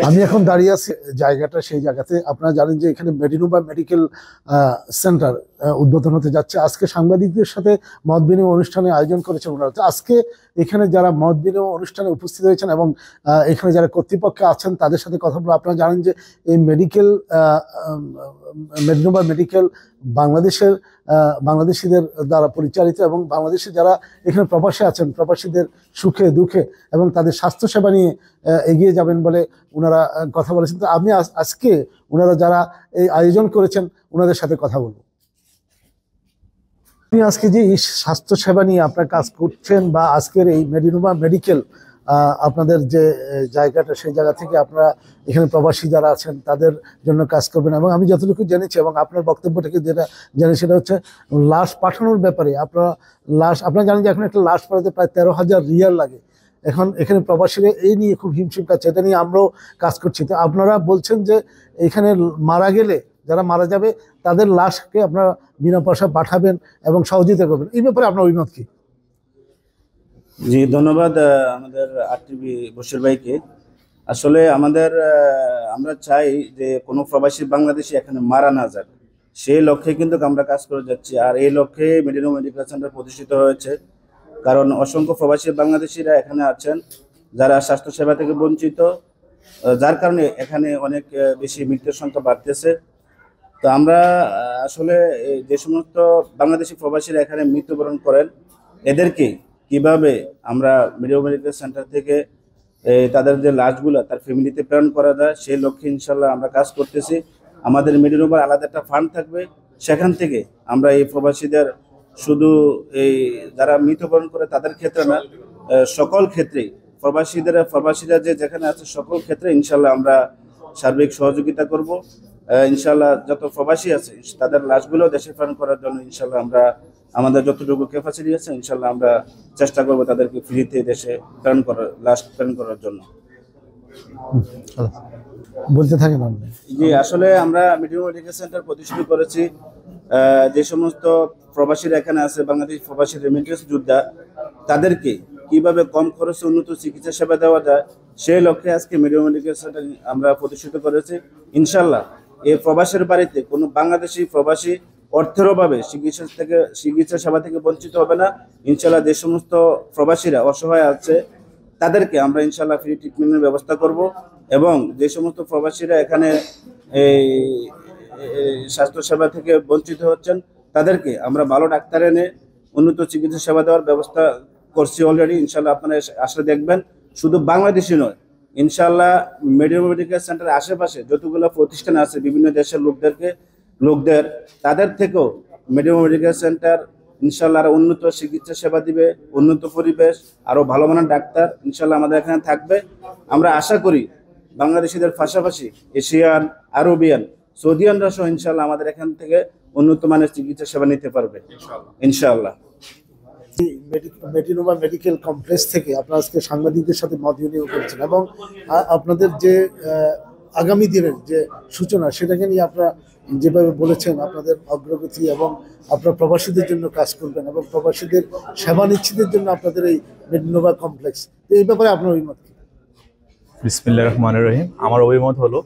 আমি এখন দাঁড়িয়ে আছি জায়গাটা, সেই জায়গাতে আপনারা জানেন যে এখানে মেডিনোভা মেডিকেল সেন্টার উদ্বোধন হতে যাচ্ছে। আজকে সাংবাদিকদের সাথে মত বিনিময় অনুষ্ঠানে আয়োজন করেছেন ওনারা। তো আজকে এখানে যারা মত বিনিময় অনুষ্ঠানে উপস্থিত হয়েছেন এবং এখানে যারা কর্তৃপক্ষ আছেন তাদের সাথে কথা বলে, আপনারা জানেন যে এই মেডিনোভা মেডিকেল বাংলাদেশিদের দ্বারা পরিচালিত এবং বাংলাদেশে যারা এখানে প্রবাসী আছেন, প্রবাসীদের সুখে দুঃখে এবং তাদের স্বাস্থ্যসেবা নিয়ে এগিয়ে যাবেন বলে ওনারা কথা বলেছেন। তো আমি আজকে ওনারা যারা এই আয়োজন করেছেন ওনাদের সাথে কথা বলবো। আপনি আজকে যে এই স্বাস্থ্যসেবা নিয়ে আপনার কাজ করছেন বা আজকের এই মেডিনোভা মেডিকেল আপনাদের যে জায়গাটা, সেই জায়গা থেকে আপনারা এখানে প্রবাসী যারা আছেন তাদের জন্য কাজ করবেন এবং আমি যতটুকু জেনেছি এবং আপনার বক্তব্য থেকে যেটা জানি সেটা হচ্ছে লাশ পাঠানোর ব্যাপারে। আপনারা জানেন যে এখন একটা লাশ পাঠাতে প্রায় 13,000 রিয়াল লাগে। এখন এখানে প্রবাসীরা এই নিয়ে খুব হিমশিম খাচ্ছে, এটা নিয়ে আমরাও কাজ করছি। তো আপনারা বলছেন যে এখানে মারা গেলে, যারা মারা যাবে তাদের লাশকে আপনারা বিনা পয়সা পাঠাবেন এবং সহযোগিতা করবেন, এই ব্যাপারে আপনার অভিমত কি? জি, ধন্যবাদ আমাদের আরটিভি বশির ভাইকে। আসলে আমরা চাই যে কোনো প্রবাসী বাংলাদেশি এখানে মারা না যাক, সেই লক্ষ্যে কিন্তু আমরা কাজ করে যাচ্ছি। আর এই লক্ষ্যে মেডিনোভা মেডিকেল সেন্টার প্রতিষ্ঠিত হয়েছে, কারণ অসংখ্য প্রবাসী বাংলাদেশিরা এখানে আছেন যারা স্বাস্থ্যসেবা থেকে বঞ্চিত, যার কারণে এখানে অনেক বেশি মৃত্যুর সংখ্যা বাড়তেছে। তো আমরা আসলে যে সমস্ত বাংলাদেশি প্রবাসীরা এখানে মৃত্যুবরণ করেন এদেরকে কিভাবে আমরা মেডিনোভা মেডিকেল সেন্টার থেকে তাদের যে লাশগুলো তার ফ্যামিলিতে প্রেরণ করা যায়, সেই লক্ষ্যে ইনশাল্লাহ আমরা কাজ করতেছি। আমাদের মেডিনোভার আলাদা একটা ফান্ড থাকবে, সেখান থেকে আমরা এই প্রবাসীদের শুধু এই যারা মৃত্যুবরণ করে তাদের ক্ষেত্রে না, সকল ক্ষেত্রেই প্রবাসীরা যে যেখানে আছে সকল ক্ষেত্রে ইনশাল্লাহ আমরা সার্বিক সহযোগিতা করব। ইনশাল্লাহ যত প্রবাসী আছে তাদের লাশগুলো দেশে প্রেরণ করার জন্য ইনশাল্লাহ আমাদের যতটুকু ক্যাপাসিটি আছে ইনশাল্লাহ আমরা চেষ্টা করব তাদেরকে ফ্রিতে দেশে লাশ প্রেরণ করার জন্য। বলতে থাকেন। জি, আসলে আমরা মেডিনোভা মেডিকেল সেন্টার প্রতিষ্ঠিত করেছি। যে সমস্ত প্রবাসীরা এখানে আছে, বাংলাদেশ প্রবাসী রেমিটেন্স যোদ্ধা, তাদেরকে কিভাবে কম খরচে উন্নত চিকিৎসা সেবা দেওয়া যায় সেই লক্ষ্যে আজকে মেডিনোভা মেডিকেল সেন্টার আমরা প্রতিষ্ঠিত করেছি। ইনশাল্লাহ এই প্রবাসের বাড়িতে কোনো বাংলাদেশি প্রবাসী অর্থের অভাবে চিকিৎসা সেবা থেকে বঞ্চিত হবে না। ইনশাল্লাহ যে সমস্ত প্রবাসীরা অসহায় আছে তাদেরকে আমরা ইনশাল্লাহ ফ্রি ট্রিটমেন্টের ব্যবস্থা করব এবং যে সমস্ত প্রবাসীরা এখানে এই স্বাস্থ্যসেবা থেকে বঞ্চিত হচ্ছেন তাদেরকে আমরা ভালো ডাক্তার এনে উন্নত চিকিৎসা সেবা দেওয়ার ব্যবস্থা করছি অলরেডি। ইনশাল্লাহ আপনারা আসলে দেখবেন, শুধু বাংলাদেশি নয়, ইনশাল্লাহ মেডিনোভা মেডিকেল সেন্টারের আশেপাশে যতগুলো প্রতিষ্ঠান আছে বিভিন্ন দেশের লোকদের তাদের থেকেও মেডিনোভা মেডিকেল সেন্টার ইনশাল্লাহ আরো উন্নত চিকিৎসা সেবা দিবে, উন্নত পরিবেশ, আরো ভালো মানের ডাক্তার ইনশাল্লাহ আমাদের এখানে থাকবে। আমরা আশা করি বাংলাদেশিদের পাশাপাশি এশিয়ান, আরবিয়ান, সৌদিয়ানরা সহ ইনশাল্লাহ আমাদের এখান থেকে উন্নত মানের চিকিৎসা সেবা নিতে পারবে ইনশাল্লাহ। মেডিনোভা মেডিকেল কমপ্লেক্স থেকে আপনারা আজকে সাংবাদিকদের সাথে মত বিনিময় করেছেন এবং আপনাদের যে আগামী দিনের যে সূচনা সেটাকে নিয়ে আপনারা যেভাবে বলেছেন আপনাদের অগ্রগতি এবং আপনারা প্রবাসীদের জন্য কাজ করবেন এবং প্রবাসীদের সেবা নিশ্চিতের জন্য আপনাদের এই মেডিনোভা কমপ্লেক্স, এই ব্যাপারে আপনার অভিমত কি? বিসমিল্লাহির রহমানির রহিম। আমার অভিমত হলো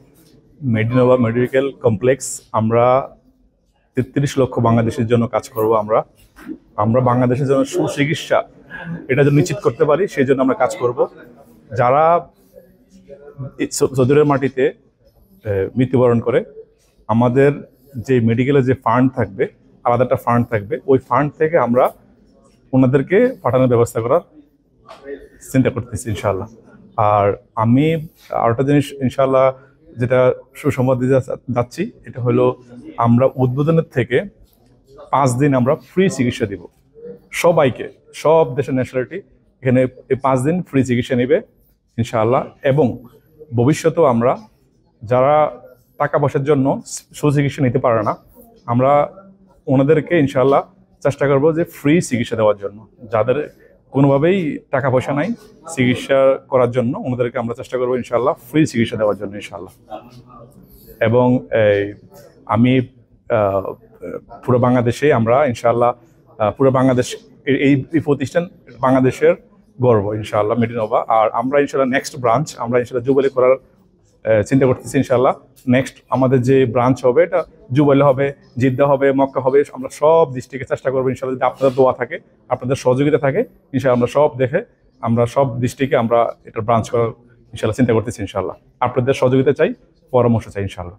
মেডিনোভা মেডিকেল কমপ্লেক্স আমরা 33 লক্ষ বাংলাদেশের জন্য কাজ করব। আমরা বাংলাদেশের জন্য সুচিকিৎসা এটা যেন নিশ্চিত করতে পারি সেই জন্য আমরা কাজ করব। যারা সৌদির মাটিতে মৃত্যুবরণ করে আমাদের যে মেডিকেলের যে ফান্ড থাকবে, আলাদা একটা ফান্ড থাকবে, ওই ফান্ড থেকে আমরা ওনাদেরকে পাঠানোর ব্যবস্থা করার চিন্তা করতেছি ইনশাল্লাহ। আর আমি আরেকটা জিনিস ইনশাল্লাহ যেটা সুসংবাদ দিতে যাচ্ছি, এটা হলো আমরা উদ্বোধনের থেকে 5 দিন আমরা ফ্রি চিকিৎসা দিব সবাইকে, সব দেশের ন্যাশনালিটি এখানে এই 5 দিন ফ্রি চিকিৎসা নেবে ইনশাআল্লাহ। এবং ভবিষ্যতেও আমরা যারা টাকা পয়সার জন্য সুচিকিৎসা নিতে পারে না, আমরা ওনাদেরকে ইনশাআল্লাহ চেষ্টা করবো যে ফ্রি চিকিৎসা দেওয়ার জন্য। যাদের কোনোভাবেই টাকা পয়সা নাই চিকিৎসা করার জন্য ওনাদেরকে আমরা চেষ্টা করবো ইনশাআল্লাহ ফ্রি চিকিৎসা দেওয়ার জন্য ইনশাআল্লাহ। এবং আমি পুরো বাংলাদেশে আমরা ইনশাআল্লাহ পুরো বাংলাদেশ এই প্রতিষ্ঠান বাংলাদেশের গর্ব ইনশাআল্লাহ মেডিনোভা। আর আমরা ইনশাআল্লাহ নেক্সট ব্রাঞ্চ আমরা ইনশাআল্লাহ জুবিলি করার চিন্তা করতেছি ইনশাল্লাহ। নেক্সট আমাদের যে ব্রাঞ্চ হবে এটা জুবাইলে হবে, জিদ্দা হবে, মক্কা হবে। আমরা সব ডিস্ট্রিক্টে চেষ্টা করবো ইনশাল্লাহ, যদি আপনাদের দোয়া থাকে, আপনাদের সহযোগিতা থাকে, ইনশাল্লাহ আমরা সব দেখে আমরা সব ডিস্ট্রিক্টে আমরা এটা ব্রাঞ্চ করার ইনশাল্লাহ চিন্তা করতেছি ইনশাল্লাহ। আপনাদের সহযোগিতা চাই, পরামর্শ চাই ইনশাল্লাহ।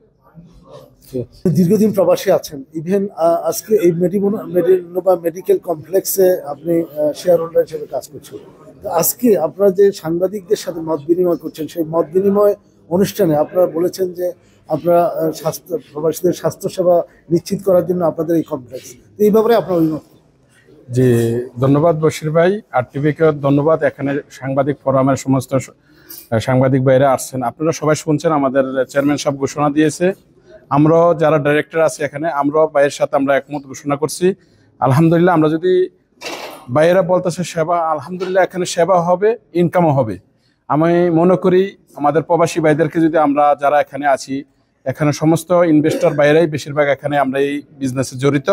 দীর্ঘদিন প্রবাসী আছেন, ইভেন আজকে এই মেডিনোভা মেডিকেল কমপ্লেক্সে আপনি শেয়ার হোল্ডার হিসেবে কাজ করছেন। তো আজকে আপনারা যে সাংবাদিকদের সাথে মত বিনিময় করছেন, সেই মত বিনিময় অনুষ্ঠানে আপনারা বলেছেন যে আপনারা প্রবাসীদের স্বাস্থ্যসেবা নিশ্চিত করার জন্য আপনাদের এই কমপ্লেক্স, তো এই ব্যাপারে আপনার অভিমত? জি, ধন্যবাদ বশির ভাই, আরটিভিকে ধন্যবাদ। এখানে সাংবাদিক ফোরামের সমস্ত সাংবাদিক ভাইরা আসছেন, আপনারা সবাই শুনছেন। আমাদের চেয়ারম্যান সাহেব ঘোষণা দিয়েছে, আমরাও যারা ডাইরেক্টর আছে এখানে, আমরাও ভাইয়ের সাথে আমরা একমত ঘোষণা করছি। আলহামদুলিল্লাহ, আমরা যদি ভাইয়েরা বলতেছে সেবা, আলহামদুলিল্লাহ এখানে সেবা হবে, ইনকামও হবে। আমি মনে করি আমাদের প্রবাসী ভাইদেরকে যদি আমরা যারা এখানে আছি, এখানে সমস্ত ইনভেস্টর ভাইয়েরাই বেশিরভাগ এখানে আমরা এই বিজনেসে জড়িত।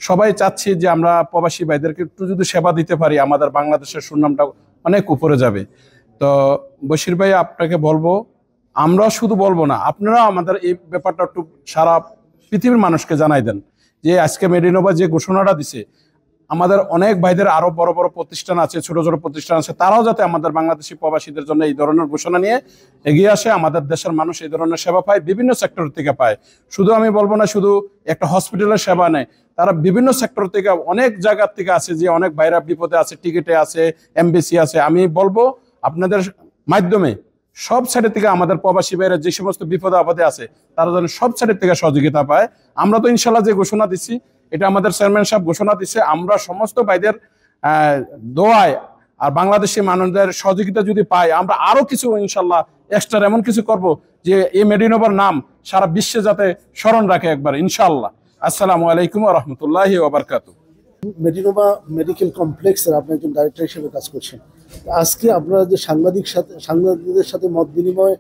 সবাই চাচ্ছি যে আমরা প্রবাসী ভাইদেরকে একটু যদি সেবা দিতে পারি, আমাদের বাংলাদেশের সুনামটা অনেক উপরে যাবে। তো বশির ভাই, আপনাকে বলবো, আমরা শুধু বলবো না, আপনারা আমাদের এই ব্যাপারটা একটু সারা পৃথিবীর মানুষকে জানাই দেন যে আজকে মেডিনোভা যে ঘোষণাটা দিছে, আমাদের অনেক ভাইদের আরো বড় বড় প্রতিষ্ঠান আছে, ছোট ছোট প্রতিষ্ঠান আছে, তারাও যাতে আমাদের বাংলাদেশি প্রবাসীদের জন্য এই ধরনের ঘোষণা নিয়ে এগিয়ে আসে, আমাদের দেশের মানুষ এই ধরনের সেবা পায়, বিভিন্ন সেক্টর থেকে পায়। শুধু আমি বলবো না শুধু একটা হসপিটালের সেবা নেয়, তারা বিভিন্ন সেক্টর থেকে অনেক জায়গার থেকে আছে, যে অনেক ভাইরা বিপদে আছে, টিকিটে আছে, এমবিসি আছে। আমি বলবো আপনাদের মাধ্যমে সব সাইডের থেকে আমাদের প্রবাসী ভাইরা যে সমস্ত বিপদে আপদে আছে, তারা যেন সব সাইডের থেকে সহযোগিতা পায়। আমরা তো ইনশাল্লাহ যে ঘোষণা দিচ্ছি, এটা আমাদের চেয়ারম্যান সাহেব ঘোষণা দিচ্ছে, আমরা সমস্ত ভাইদের দোয়ায় আর বাংলাদেশি মানুষদের সহযোগিতা যদি পাই, আমরা আরো কিছু ইনশাল্লাহ এক্সট্রা এমন কিছু করব যে এই মেডিনোভার নাম সারা বিশ্বে যাতে স্মরণ রাখে একবার ইনশাল্লাহ। আসসালামু আলাইকুম ওয়া রাহমাতুল্লাহি ওয়া বারাকাতুহু। মেডিনোভা মেডিকেল কমপ্লেক্সের আপনি একজন ডাইরেক্টর হিসেবে কাজ করছেন। আজকে আপনারা যে সাংবাদিকদের সাথে মত বিনিময়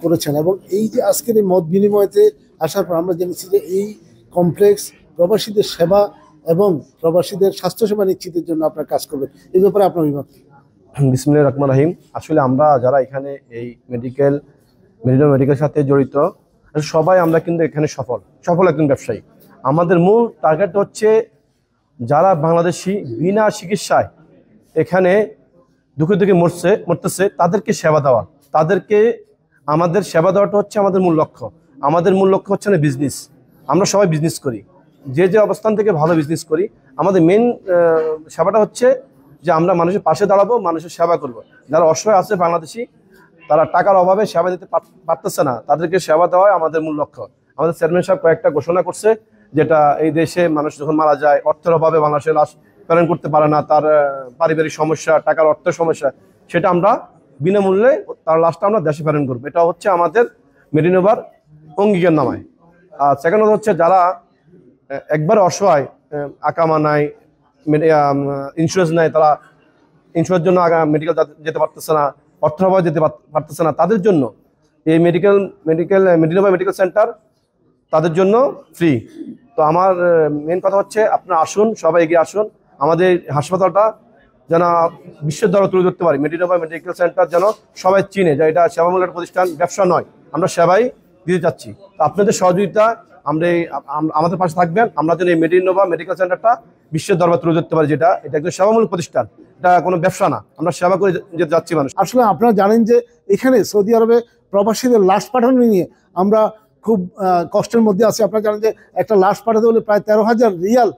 করেছেন, এবং এই যে আজকের এই মত বিনিময়তে আসার পর আমরা জেনেছি যে এই কমপ্লেক্স প্রবাসীদের সেবা এবং প্রবাসীদের স্বাস্থ্যসেবা নিশ্চিতের জন্য আপনারা কাজ করবেন, এই ব্যাপারে আপনার অভিমত? বিসমিল্লাহির রহমানির রহিম। আসলে আমরা যারা এখানে এই মেডিকেল সাথে জড়িত সবাই আমরা কিন্তু এখানে সফল একজন ব্যবসায়ী। আমাদের মূল টার্গেট হচ্ছে যারা বাংলাদেশি বিনা চিকিৎসায় এখানে দুঃখে মরতেছে, তাদেরকে সেবা দেওয়া, আমাদের সেবা দেওয়াটা হচ্ছে আমাদের মূল লক্ষ্য। আমাদের মূল লক্ষ্য হচ্ছে না বিজনেস। আমরা সবাই বিজনেস করি, যে অবস্থান থেকে ভালো বিজনেস করি। আমাদের মেন সেবাটা হচ্ছে যে আমরা মানুষের পাশে দাঁড়াবো, মানুষের সেবা করব। যারা অসহায় আছে বাংলাদেশি, তারা টাকার অভাবে সেবা দিতে পারতেছে না, তাদেরকে সেবা দেওয়াই আমাদের মূল লক্ষ্য। আমাদের চেয়ারম্যান সাহেব কয়েকটা ঘোষণা করছে, যেটা এই দেশে মানুষ যখন মারা যায়, অর্থের অভাবে বাংলাদেশের লাশ প্রেরণ করতে পারে না, তার পারিবারিক সমস্যা, টাকার অর্থের সমস্যা, সেটা আমরা বিনামূল্যে তার লাশটা আমরা দেশে প্রেরণ করবো। এটা হচ্ছে আমাদের মেডিনোভার অঙ্গীকার নামায়। আর সেকেন্ড হচ্ছে যারা একবার অসহায়, আকামা নাই, ইন্স্যুরেন্স নাই, তারা ইন্স্যুরেন্সের জন্য মেডিকেল যেতে পারতেছে না, অর্থের অভাবে যেতে পারতেছে না, তাদের জন্য এই মেডিনোভা মেডিকেল সেন্টার তাদের জন্য ফ্রি। তো আমার মেন কথা হচ্ছে আপনারা আসুন, সবাই এগিয়ে আসুন, আমাদের হাসপাতালটা যেন বিশ্বের দরবারে তুলে ধরতে পারি। মেডিনোভা মেডিকেল সেন্টার যেন সবাই চিনে যে এটা সেবামূলক প্রতিষ্ঠান, ব্যবসা নয়, আমরা সেবাই দিতে চাচ্ছি। তো আপনাদের সহযোগিতা আমাদের পাশে থাকবেন, আমরা যেন এই মেডিনোভা মেডিকেল সেন্টারটা বিশ্বের দরবারে তুলে ধরতে পারি, এটা একজন সেবামূলক প্রতিষ্ঠান, এটা কোনো ব্যবসা না, আমরা সেবা করে যেতে যাচ্ছি মানুষ। আসলে আপনারা জানেন যে এখানে সৌদি আরবে প্রবাসীদের লাশ পাঠানো নিয়ে আমরা খুব কষ্টের মধ্যে আছি। আপনারা জানেন যে একটা লাশ পাঠাতে হলে প্রায় 13,000 রিয়াল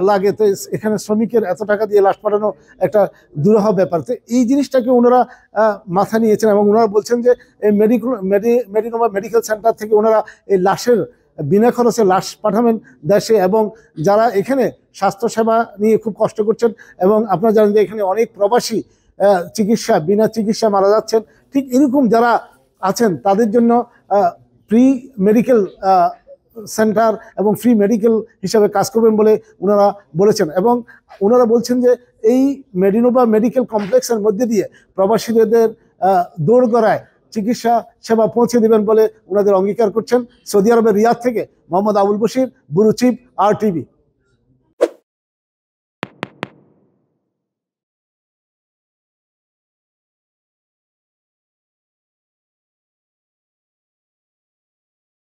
লাগে। তো এখানে শ্রমিকের এত টাকা দিয়ে লাশ পাঠানো একটা দুরূহ ব্যাপার। তো এই জিনিসটাকে ওনারা মাথা নিয়েছেন, এবং ওনারা বলছেন যে এই মেডিনোভা মেডিকেল সেন্টার থেকে ওনারা এই লাশের বিনা খরচে লাশ পাঠাবেন দেশে, এবং যারা এখানে স্বাস্থ্যসেবা নিয়ে খুব কষ্ট করছেন, এবং আপনারা জানেন যে এখানে অনেক প্রবাসী বিনা চিকিৎসা মারা যাচ্ছেন, ঠিক এরকম যারা আছেন তাদের জন্য ফ্রি মেডিকেল সেন্টার এবং ফ্রি মেডিকেল হিসাবে কাজ করবেন বলে ওনারা বলেছেন। এবং ওনারা বলছেন যে এই মেডিনোভা মেডিকেল কমপ্লেক্সের মধ্যে দিয়ে প্রবাসীদের দোরগোড়ায় চিকিৎসা সেবা পৌঁছে দেবেন বলে ওনাদের অঙ্গীকার করছেন। সৌদি আরবের রিয়াদ থেকে Mohammad Abul Bashir, bureau chief, RTV।